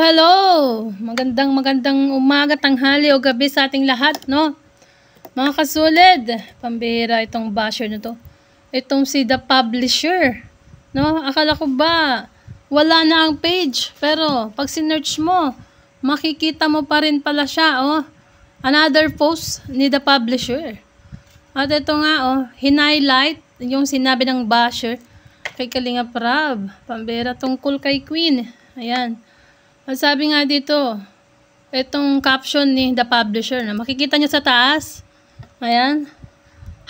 Hello! Magandang umaga, tanghali o gabi sa ating lahat, no? Mga kasulid, pambihira itong basher na to. Itong si The Publisher, no? Akala ko ba wala na ang page, pero pag sinearch mo, makikita mo pa rin pala siya, oh. Another post ni The Publisher. At ito nga, oh, hinighlight yung sinabi ng basher kay Kalinga Prab, pambihira tungkol kay Queen. Ayan. Ang sabi nga dito, itong caption ni The Publisher, na makikita nyo sa taas. Ayan.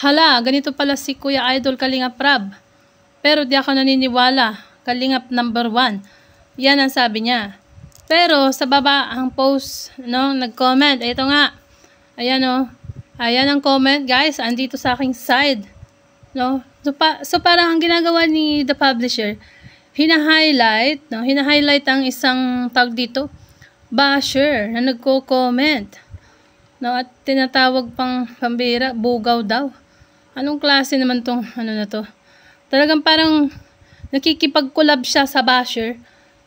Hala, ganito pala si Kuya Idol Kalinga Prab. Pero di ako naniniwala. Kalingap number 1. Yan ang sabi niya. Pero sa baba ang post, no, nag-comment. Ito nga. Ayan, oh. Ayan ang comment, guys. Andito sa aking side. No? So parang ang ginagawa ni The Publisher, hina-highlight, no? Hina-highlight ang isang tag dito, basher, na nagko-comment. No? At tinatawag pang pambira, bugaw daw. Anong klase naman tong ano na to? Talagang parang nakikipag-collab siya sa basher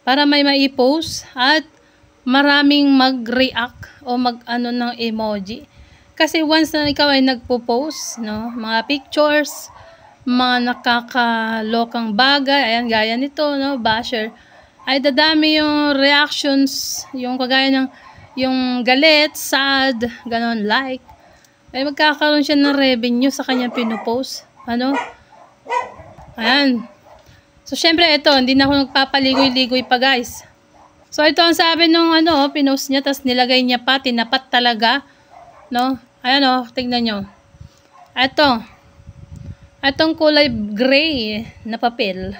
para may mai-post at maraming mag-react o mag-ano ng emoji. Kasi once na ikaw ay nagpo-post, no, mga pictures, mga nakakalokang bagay, ayan, gaya nito, no, basher, ay dadami yung reactions, yung kagaya ng yung galit, sad, ganon, like, ay magkakaroon siya ng revenue sa kanyang pinupost, ano, ayan. So, syempre, ito, hindi na ako nagpapaligoy-ligoy pa, guys. So, ito ang sabi nung, ano, pinost niya, tas nilagay niya pa, tinapat talaga, no, ayan, oh, tignan nyo. Ito, atong kulay gray na papel,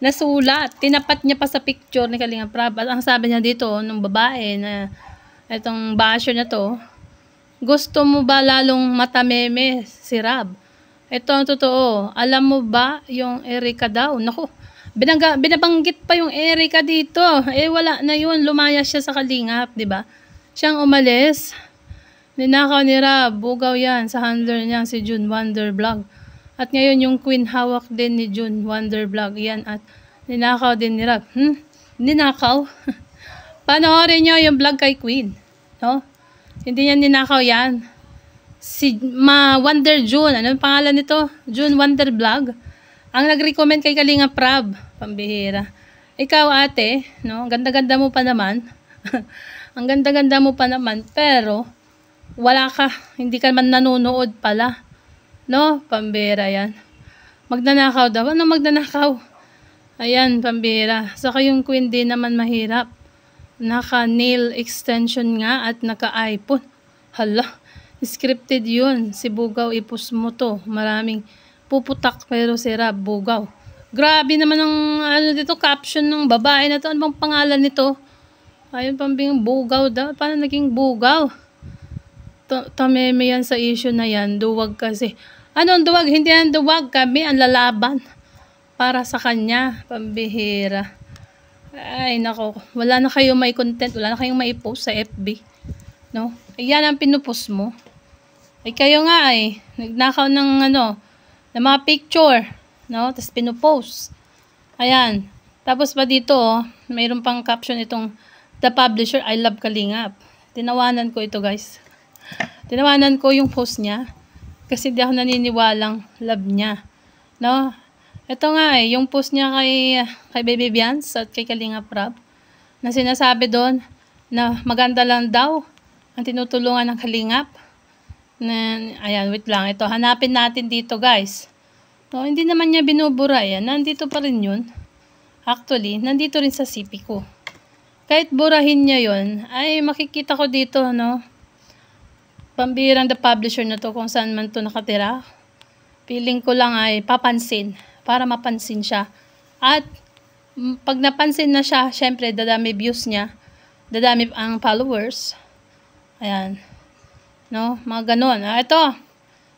na sulat, tinapat niya pa sa picture ni Kalinga Prab. At ang sabi niya dito, nung babae na, itong basher na to, gusto mo ba lalong matameme si Rab? Ito ang totoo. Alam mo ba yung Erica daw? Naku, binabanggit pa yung Erica dito. Eh, wala na yun. Lumaya siya sa Kalingap, di ba? Siyang umalis. Ninakaw ni Rab, bugaw yan sa handler niya si June Wonder Vlog. At ngayon yung Queen hawak din ni June Wonder Vlog yan at ninakaw din ni Rab. Ninakaw? Panoorin nyo yung vlog kay Queen. No? Hindi yan ninakaw yan. Si Wonder June, ano yung pangalan nito? June Wonder Vlog. Ang nag-recommend kay Kalinga Prab, pambihira. Ikaw ate, no? Ganda-ganda mo pa naman. Ang ganda-ganda mo pa naman, pero wala ka, hindi ka man nanonood pala. No? Pambira yan. Magnanakaw daw. Ano magnanakaw? Ayan, pambira. Saka yung Queen din naman mahirap. Naka-nail extension nga at naka-iPhone. Hala, scripted yun. Si Bugaw, ipus mo to. Maraming puputak pero si Rab, Bugaw. Grabe naman ang ano dito, caption ng babae na to. Ano bang pangalan nito? Ayun, pambing Bugaw daw. Paano naging Bugaw? Tameme yan sa issue na yan. Duwag kasi. Anong duwag? Hindi yan duwag. Kami ang lalaban para sa kanya. Pambihira. Ay, nako. Wala na kayong may content. Wala na kayong may post sa FB. No? Ayan ang pinupost mo. Ay, kayo nga ay. Nagnakaw ng ano, ng mga picture. No? Tapos pinupost. Ayan. Tapos pa dito, oh, mayroon pang caption itong The Publisher, I love Kalingap. Tinawanan ko ito, guys. Tinawanan ko yung post niya kasi di ako naniniwalang love niya, no? Ito nga yung post niya kay Baby Bians at kay Kalinga Prab na sinasabi doon na maganda lang daw ang tinutulungan ng Kalingap na, ayan, wait lang, ito hanapin natin dito, guys. No, hindi naman niya binubura yan, nandito pa rin yun. Actually, nandito rin sa CP ko. Kahit burahin niya yun, ay makikita ko dito, no? Pambirang The Publisher na to kung saan man to nakatira. Feeling ko lang ay papansin. Para mapansin siya. At pag napansin na siya, syempre dadami views niya. Dadami ang followers. Ayan. No? Mga ganon. Ito.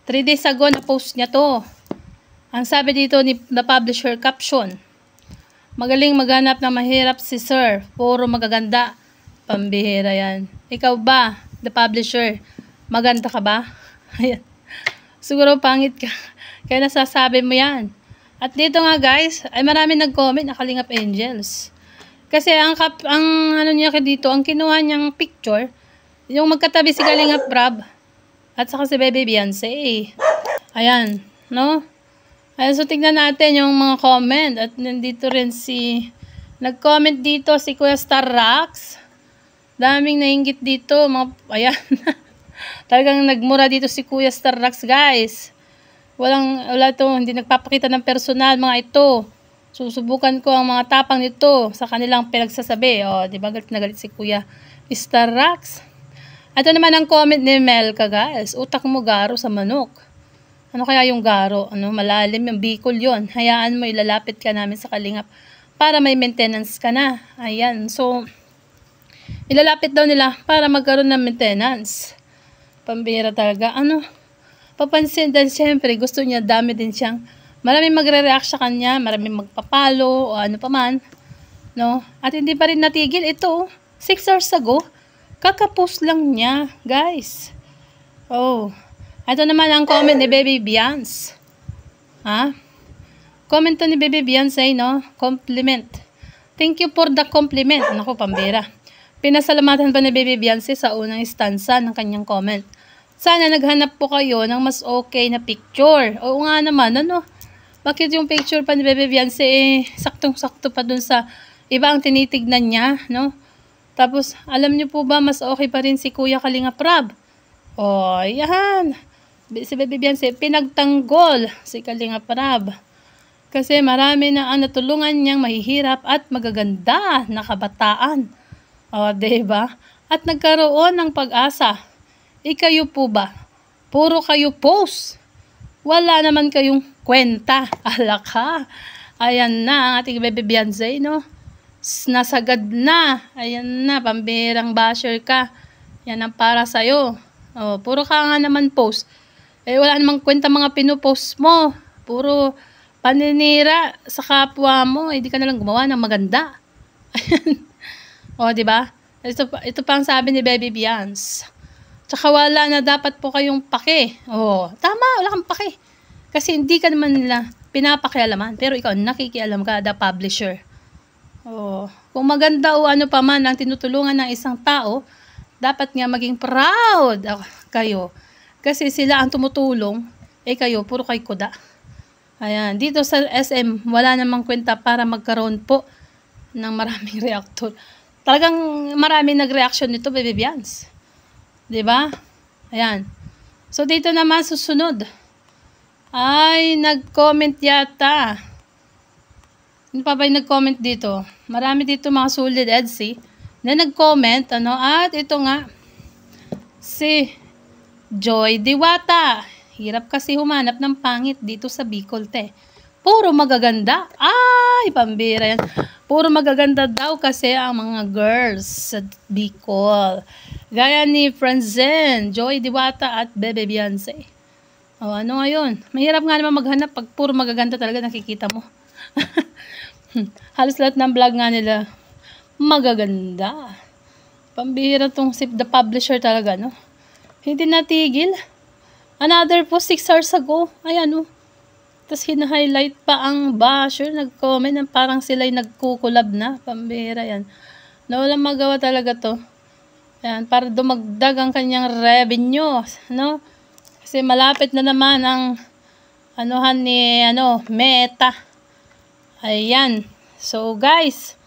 3 days ago na post niya to. Ang sabi dito ni The Publisher caption. Magaling maghanap na mahirap si Sir. Puro magaganda. Pambihira yan. Ikaw ba, The Publisher? Maganda ka ba? Ayan. Siguro pangit ka. Kaya nasasabi mo yan. At dito nga, guys, ay marami nag-comment na Kalingap Angels. Kasi ang ano niya dito, ang kinuha niyang picture, yung magkatabi si Kalinga Prab at saka si Bebe Beyonce. Ayan, no? Ayan, so tignan natin yung mga comment. At nandito rin nag-comment dito si Kuya Star Rax. Daming nainggit dito. Ayan. Talagang nagmura dito si Kuya Star Rax, guys. Wala to, hindi nagpapakita ng personal, mga ito. Susubukan ko ang mga tapang nito sa kanilang pinagsasabi. O, di ba galit na galit si Kuya Star Rax. Ito naman ang comment ni Melka, guys. Utak mo garo sa manok. Ano kaya yung garo? Ano, malalim yung Bicol yon. Hayaan mo, ilalapit ka namin sa Kalingap para may maintenance ka na. Ayan, so ilalapit daw nila para magkaroon ng maintenance. Pambira talaga. Ano? Papansin din, siyempre, gusto niya, dami din siyang, maraming magre-react sa kanya, maraming magpapalo, o ano pa man, no? At hindi pa rin natigil. Ito, 6 hours ago, kakapost lang niya, guys. Oh, ito naman ang comment ni Baby Beyonce. Ha? Comment to ni Baby Beyonce, no? Compliment. Thank you for the compliment. Naku, pambira. Pinasalamatan pa ni Baby Beyonce sa unang stanza ng kanyang comment. Sana naghanap po kayo ng mas okay na picture. Oo nga naman, ano? Bakit yung picture pa ni Bebe Beyonce, saktong-sakto pa dun sa iba ang tinitignan niya, no? Tapos, alam niyo po ba, mas okay pa rin si Kuya Kalinga Prab. O, yan. Si Bebe Beyonce, pinagtanggol si Kalinga Prab. Kasi marami na ang natulungan niyang mahihirap at magaganda na kabataan. O, diba? At nagkaroon ng pag-asa. Kayo po ba? Puro kayo post. Wala naman kayong kwenta. Alaka. Ayan na ang ating Bebe Beyonce, no? Nasagad na. Ayan na, pambirang basher ka. Yan ang para sa'yo. Oh, puro ka nga naman post. Wala namang kwenta mga pinupost mo. Puro paninira sa kapwa mo. Hindi ka nalang gumawa ng maganda. Ayan. O, diba? Ito pa ang sabi ni Bebe Beyonce. Tsaka wala na dapat po kayong pake. Oh, tama, wala kang pake. Kasi hindi ka naman nila pinapakialaman. Pero ikaw, nakikialam ka, the publisher. Oh, kung maganda o ano pa man ang tinutulungan ng isang tao, dapat nga maging proud kayo. Kasi sila ang tumutulong, kayo, puro kayo kuda. Ayan, dito sa SM, wala namang kwenta para magkaroon po ng maraming reactor. Talagang maraming nag-reaction nito, Bebe Beyonce. Diba? Ayan. So, dito naman susunod. Ay, nag-comment yata. Ano pa ba yung nag-comment dito? Marami dito mga solid Edsy na nag-comment. Ano? At ito nga, si Joy Diwata. Hirap kasi humanap ng pangit dito sa Bicol, te. Puro magaganda. Ay, pambira yan. Puro magaganda daw kasi ang mga girls sa Bicol. Gaya ni Franzen, Joy Diwata at Bebe Beyonce. O, ano ngayon? Mahirap nga naman maghanap pag puro magaganda talaga nakikita mo. Halos lahat ng vlog nga nila magaganda. Pambihira tong si the publisher talaga, no? Hindi natigil. Another po 6 hours ago. Ayan, no? Tapos hina-highlight pa ang basher. Nag-comment na parang sila'y nagkukulab na. Pambihira yan. Na walang magawa talaga to. Ayan, para dumagdag ang kanyang revenue, no? Kasi malapit na naman ang anuhan ni Meta. Ayan. So guys,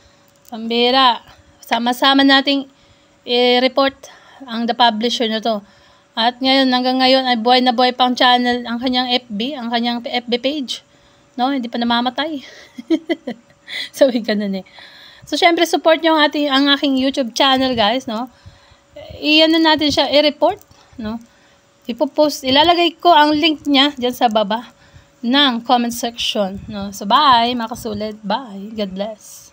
pambira, sama-sama nating i-report ang the publisher na to. At ngayon, hanggang ngayon ay buhay na buhay pang channel ang kanyang ang kanyang FB page. No, hindi pa namamatay. So, ganun eh. So, syempre, support nyo ang aking YouTube channel, guys, no? Iyan na natin siya, i-report, no? Ipopost, ilalagay ko ang link niya dyan sa baba ng comment section, no? So, bye, mga kasulit. Bye. God bless.